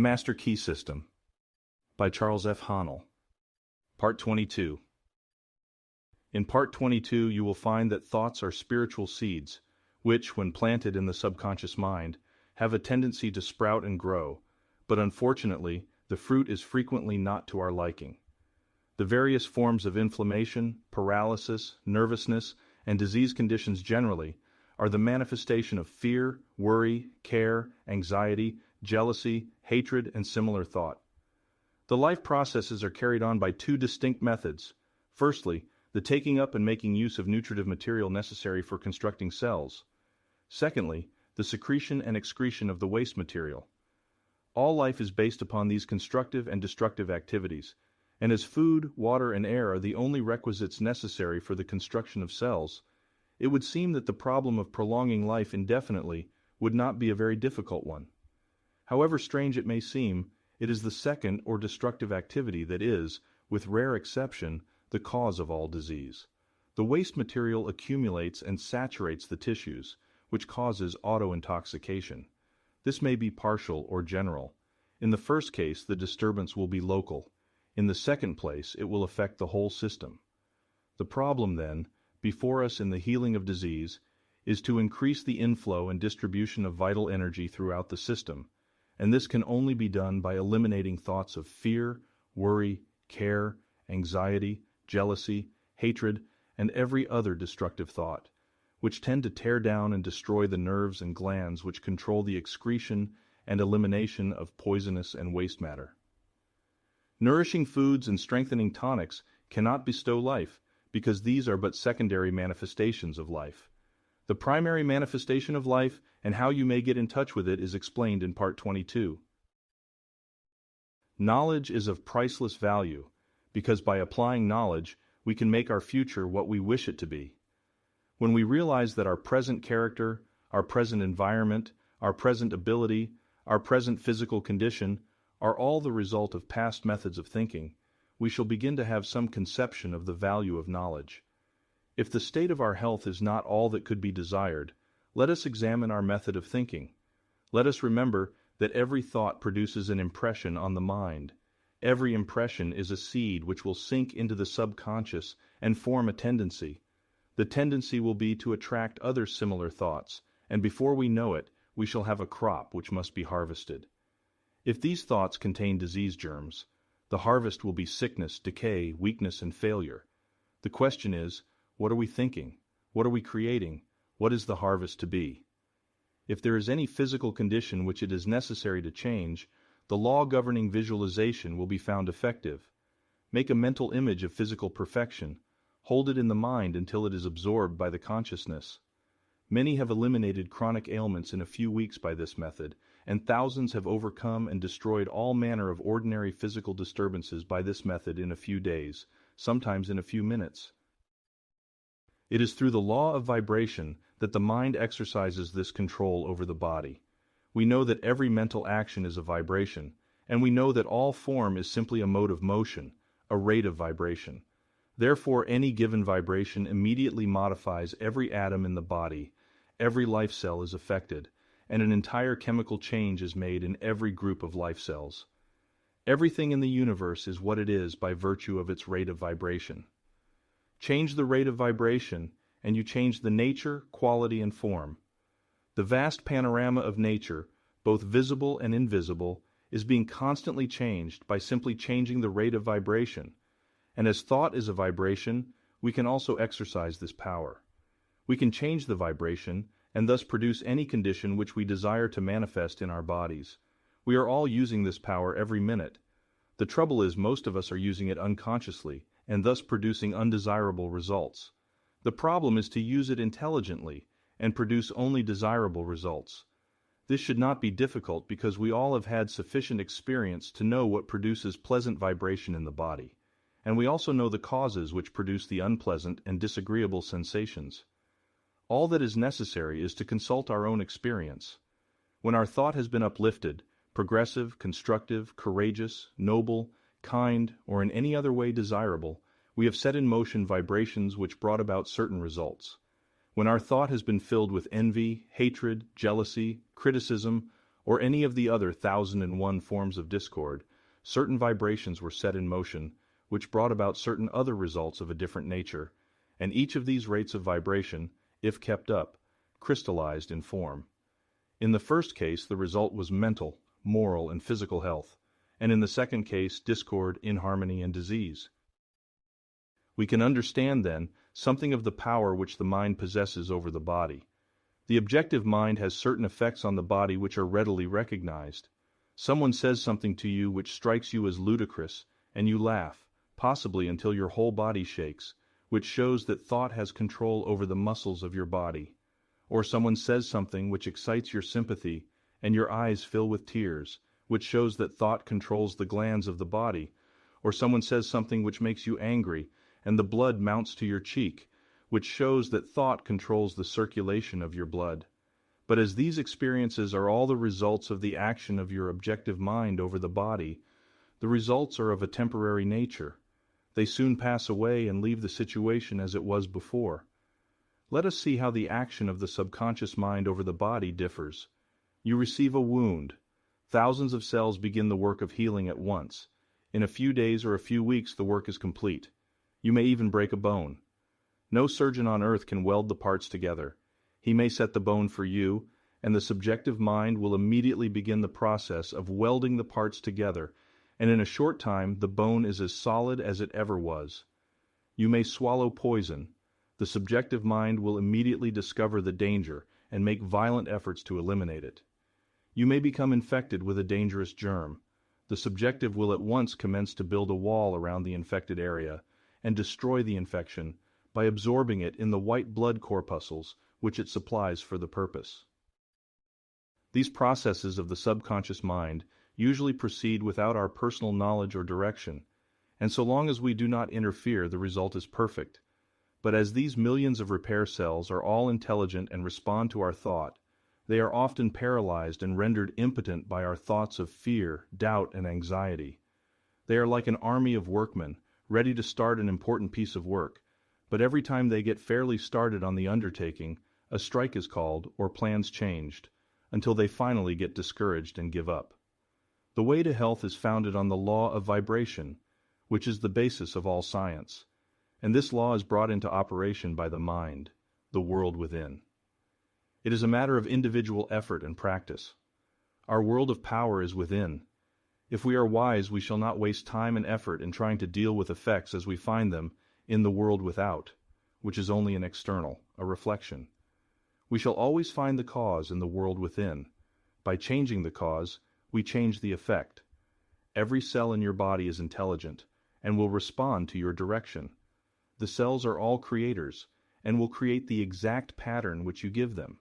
Master Key System by Charles F. Haanel. Part 22. In Part 22 you will find that thoughts are spiritual seeds, which, when planted in the subconscious mind, have a tendency to sprout and grow, but unfortunately, the fruit is frequently not to our liking. The various forms of inflammation, paralysis, nervousness, and disease conditions generally are the manifestation of fear, worry, care, anxiety, jealousy, hatred, and similar thought. The life processes are carried on by two distinct methods. Firstly, the taking up and making use of nutritive material necessary for constructing cells. Secondly, the secretion and excretion of the waste material. All life is based upon these constructive and destructive activities, and as food, water, and air are the only requisites necessary for the construction of cells, it would seem that the problem of prolonging life indefinitely would not be a very difficult one. However strange it may seem, it is the second or destructive activity that is, with rare exception, the cause of all disease. The waste material accumulates and saturates the tissues, which causes auto-intoxication. This may be partial or general. In the first case, the disturbance will be local. In the second place, it will affect the whole system. The problem, then, before us in the healing of disease, is to increase the inflow and distribution of vital energy throughout the system, and this can only be done by eliminating thoughts of fear, worry, care, anxiety, jealousy, hatred, and every other destructive thought, which tend to tear down and destroy the nerves and glands which control the excretion and elimination of poisonous and waste matter. Nourishing foods and strengthening tonics cannot bestow life, because these are but secondary manifestations of life. The primary manifestation of life and how you may get in touch with it is explained in Part 22. Knowledge is of priceless value, because by applying knowledge, we can make our future what we wish it to be. When we realize that our present character, our present environment, our present ability, our present physical condition are all the result of past methods of thinking, we shall begin to have some conception of the value of knowledge. If the state of our health is not all that could be desired, let us examine our method of thinking. Let us remember that every thought produces an impression on the mind. Every impression is a seed which will sink into the subconscious and form a tendency. The tendency will be to attract other similar thoughts, and before we know it, we shall have a crop which must be harvested. If these thoughts contain disease germs, the harvest will be sickness, decay, weakness, and failure. The question is, what are we thinking? What are we creating? What is the harvest to be? If there is any physical condition which it is necessary to change, the law governing visualization will be found effective. Make a mental image of physical perfection. Hold it in the mind until it is absorbed by the consciousness. Many have eliminated chronic ailments in a few weeks by this method, and thousands have overcome and destroyed all manner of ordinary physical disturbances by this method in a few days, sometimes in a few minutes. It is through the law of vibration that the mind exercises this control over the body. We know that every mental action is a vibration, and we know that all form is simply a mode of motion, a rate of vibration. Therefore, any given vibration immediately modifies every atom in the body, every life cell is affected, and an entire chemical change is made in every group of life cells. Everything in the universe is what it is by virtue of its rate of vibration. Change the rate of vibration, and you change the nature, quality, and form. The vast panorama of nature, both visible and invisible, is being constantly changed by simply changing the rate of vibration. And as thought is a vibration, we can also exercise this power. We can change the vibration, and thus produce any condition which we desire to manifest in our bodies. We are all using this power every minute. The trouble is most of us are using it unconsciously, and thus producing undesirable results. The problem is to use it intelligently, and produce only desirable results. This should not be difficult because we all have had sufficient experience to know what produces pleasant vibration in the body, and we also know the causes which produce the unpleasant and disagreeable sensations. All that is necessary is to consult our own experience. When our thought has been uplifted, progressive, constructive, courageous, noble, kind, or in any other way desirable, we have set in motion vibrations which brought about certain results. When our thought has been filled with envy, hatred, jealousy, criticism, or any of the other 1001 forms of discord, certain vibrations were set in motion, which brought about certain other results of a different nature, and each of these rates of vibration, if kept up, crystallized in form. In the first case, the result was mental, moral, and physical health, and in the second case, discord, inharmony, and disease. We can understand, then, something of the power which the mind possesses over the body. The objective mind has certain effects on the body which are readily recognized. Someone says something to you which strikes you as ludicrous, and you laugh, possibly until your whole body shakes, which shows that thought has control over the muscles of your body. Or someone says something which excites your sympathy, and your eyes fill with tears, which shows that thought controls the glands of the body. Or someone says something which makes you angry, and the blood mounts to your cheek, which shows that thought controls the circulation of your blood. But as these experiences are all the results of the action of your objective mind over the body, the results are of a temporary nature. They soon pass away and leave the situation as it was before. Let us see how the action of the subconscious mind over the body differs. You receive a wound. Thousands of cells begin the work of healing at once. In a few days or a few weeks the work is complete. You may even break a bone. No surgeon on earth can weld the parts together. He may set the bone for you, and the subjective mind will immediately begin the process of welding the parts together, and in a short time the bone is as solid as it ever was. You may swallow poison. The subjective mind will immediately discover the danger and make violent efforts to eliminate it. You may become infected with a dangerous germ. The subjective will at once commence to build a wall around the infected area and destroy the infection by absorbing it in the white blood corpuscles which it supplies for the purpose. These processes of the subconscious mind usually proceed without our personal knowledge or direction, and so long as we do not interfere, the result is perfect. But as these millions of repair cells are all intelligent and respond to our thought, they are often paralyzed and rendered impotent by our thoughts of fear, doubt, and anxiety. They are like an army of workmen, ready to start an important piece of work, but every time they get fairly started on the undertaking, a strike is called or plans changed, until they finally get discouraged and give up. The way to health is founded on the law of vibration, which is the basis of all science, and this law is brought into operation by the mind, the world within. It is a matter of individual effort and practice. Our world of power is within. If we are wise, we shall not waste time and effort in trying to deal with effects as we find them in the world without, which is only an external, a reflection. We shall always find the cause in the world within. By changing the cause, we change the effect. Every cell in your body is intelligent and will respond to your direction. The cells are all creators and will create the exact pattern which you give them.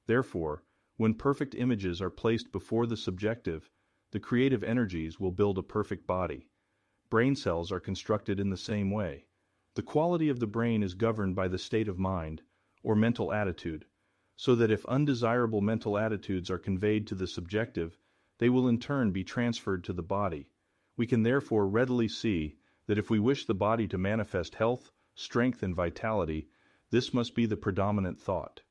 Therefore, when perfect images are placed before the subjective, the creative energies will build a perfect body. Brain cells are constructed in the same way. The quality of the brain is governed by the state of mind, or mental attitude, so that if undesirable mental attitudes are conveyed to the subjective, they will in turn be transferred to the body. We can therefore readily see that if we wish the body to manifest health, strength, and vitality, this must be the predominant thought.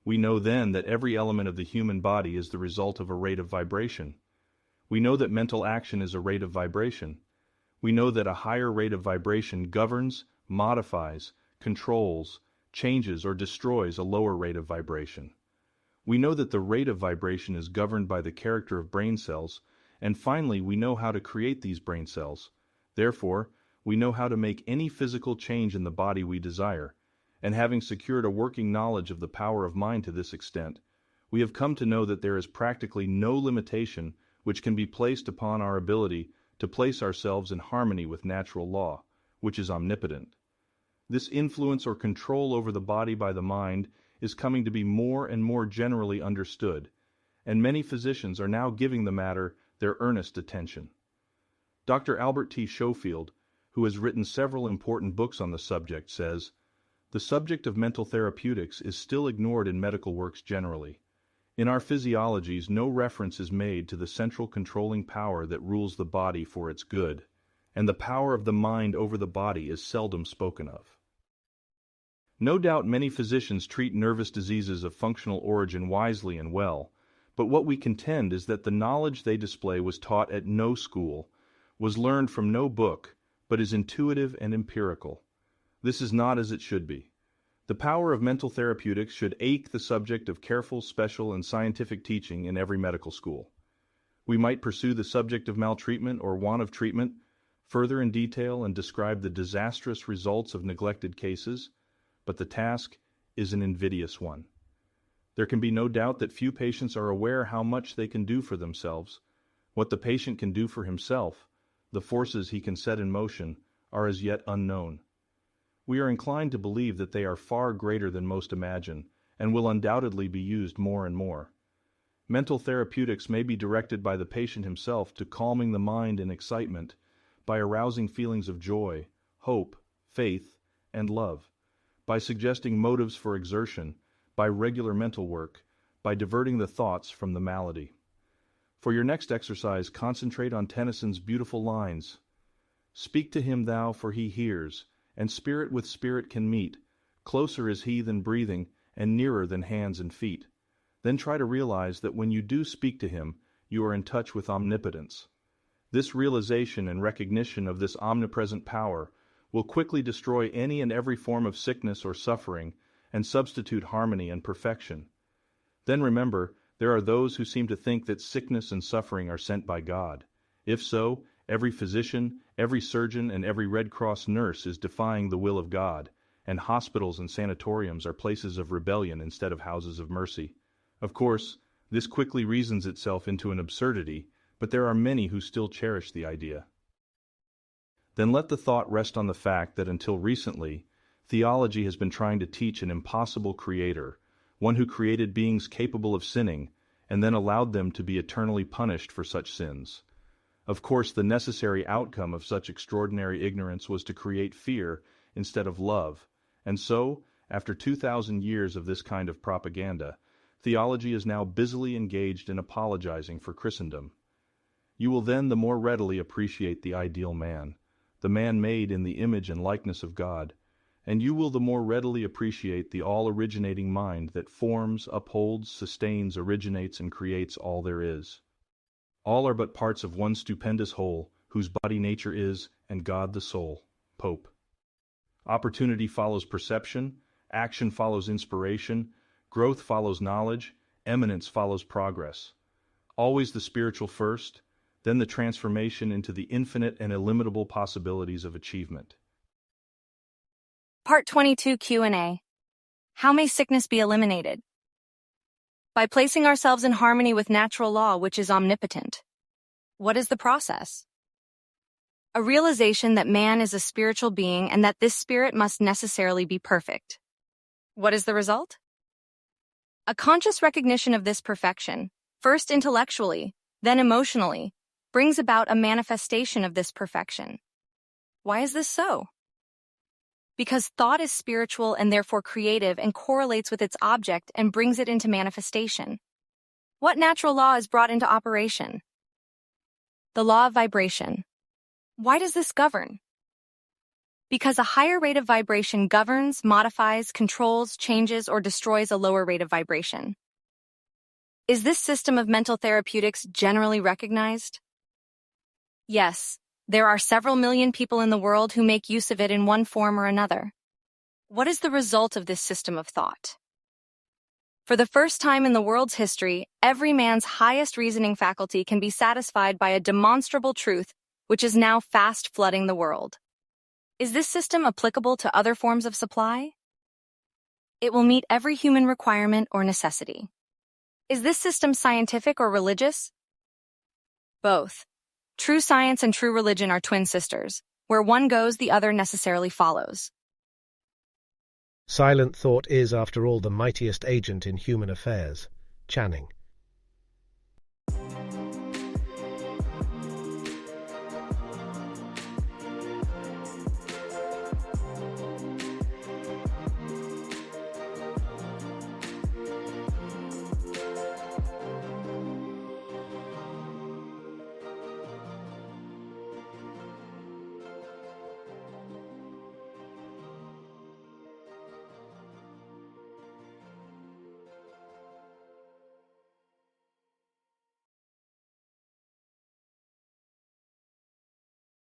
We know then that every element of the human body is the result of a rate of vibration. We know that mental action is a rate of vibration. We know that a higher rate of vibration governs, modifies, controls, changes, or destroys a lower rate of vibration. We know that the rate of vibration is governed by the character of brain cells, and finally we know how to create these brain cells. Therefore, we know how to make any physical change in the body we desire, and having secured a working knowledge of the power of mind to this extent, we have come to know that there is practically no limitation which can be placed upon our ability to place ourselves in harmony with natural law, which is omnipotent. This influence or control over the body by the mind is coming to be more and more generally understood, and many physicians are now giving the matter their earnest attention. Dr. Albert T. Schofield, who has written several important books on the subject, says, "The subject of mental therapeutics is still ignored in medical works generally. In our physiologies, no reference is made to the central controlling power that rules the body for its good, and the power of the mind over the body is seldom spoken of." No doubt many physicians treat nervous diseases of functional origin wisely and well, But what we contend is that the knowledge they display was taught at no school, was learned from no book, but is intuitive and empirical. This is not as it should be. The power of mental therapeutics should ache the subject of careful, special, and scientific teaching in every medical school. We might pursue the subject of maltreatment or want of treatment further in detail and describe the disastrous results of neglected cases, but the task is an invidious one. There can be no doubt that few patients are aware how much they can do for themselves. What the patient can do for himself, the forces he can set in motion, are as yet unknown. We are inclined to believe that they are far greater than most imagine, and will undoubtedly be used more and more. Mental therapeutics may be directed by the patient himself to calming the mind in excitement, by arousing feelings of joy, hope, faith, and love, by suggesting motives for exertion, by regular mental work, by diverting the thoughts from the malady. For your next exercise, concentrate on Tennyson's beautiful lines. Speak to him thou, for he hears, and spirit with spirit can meet. Closer is he than breathing, and nearer than hands and feet. Then try to realize that when you do speak to him, you are in touch with omnipotence. This realization and recognition of this omnipresent power will quickly destroy any and every form of sickness or suffering and substitute harmony and perfection. Then remember, there are those who seem to think that sickness and suffering are sent by God. If so, every physician, every surgeon, and every Red Cross nurse is defying the will of God, and hospitals and sanatoriums are places of rebellion instead of houses of mercy. Of course, this quickly reasons itself into an absurdity, but there are many who still cherish the idea. Then let the thought rest on the fact that until recently, theology has been trying to teach an impossible creator, one who created beings capable of sinning, and then allowed them to be eternally punished for such sins. Of course, the necessary outcome of such extraordinary ignorance was to create fear instead of love, and so, after 2,000 years of this kind of propaganda, theology is now busily engaged in apologizing for Christendom. You will then the more readily appreciate the ideal man, the man made in the image and likeness of God, and you will the more readily appreciate the all-originating mind that forms, upholds, sustains, originates, and creates all there is. All are but parts of one stupendous whole, whose body nature is, and God the soul. Pope. Opportunity follows perception, action follows inspiration, growth follows knowledge, eminence follows progress. Always the spiritual first, then the transformation into the infinite and illimitable possibilities of achievement. Part 22 Q&A. How may sickness be eliminated? By placing ourselves in harmony with natural law, which is omnipotent. What is the process? A realization that man is a spiritual being and that this spirit must necessarily be perfect. What is the result? A conscious recognition of this perfection, first intellectually, then emotionally, brings about a manifestation of this perfection. Why is this so? Because thought is spiritual and therefore creative and correlates with its object and brings it into manifestation. What natural law is brought into operation? The law of vibration. Why does this govern? Because a higher rate of vibration governs, modifies, controls, changes, or destroys a lower rate of vibration. Is this system of mental therapeutics generally recognized? Yes, there are several million people in the world who make use of it in one form or another. What is the result of this system of thought? For the first time in the world's history, every man's highest reasoning faculty can be satisfied by a demonstrable truth which is now fast flooding the world. Is this system applicable to other forms of supply? It will meet every human requirement or necessity. Is this system scientific or religious? Both. True science and true religion are twin sisters. Where one goes, the other necessarily follows. Silent thought is, after all, the mightiest agent in human affairs. Channing.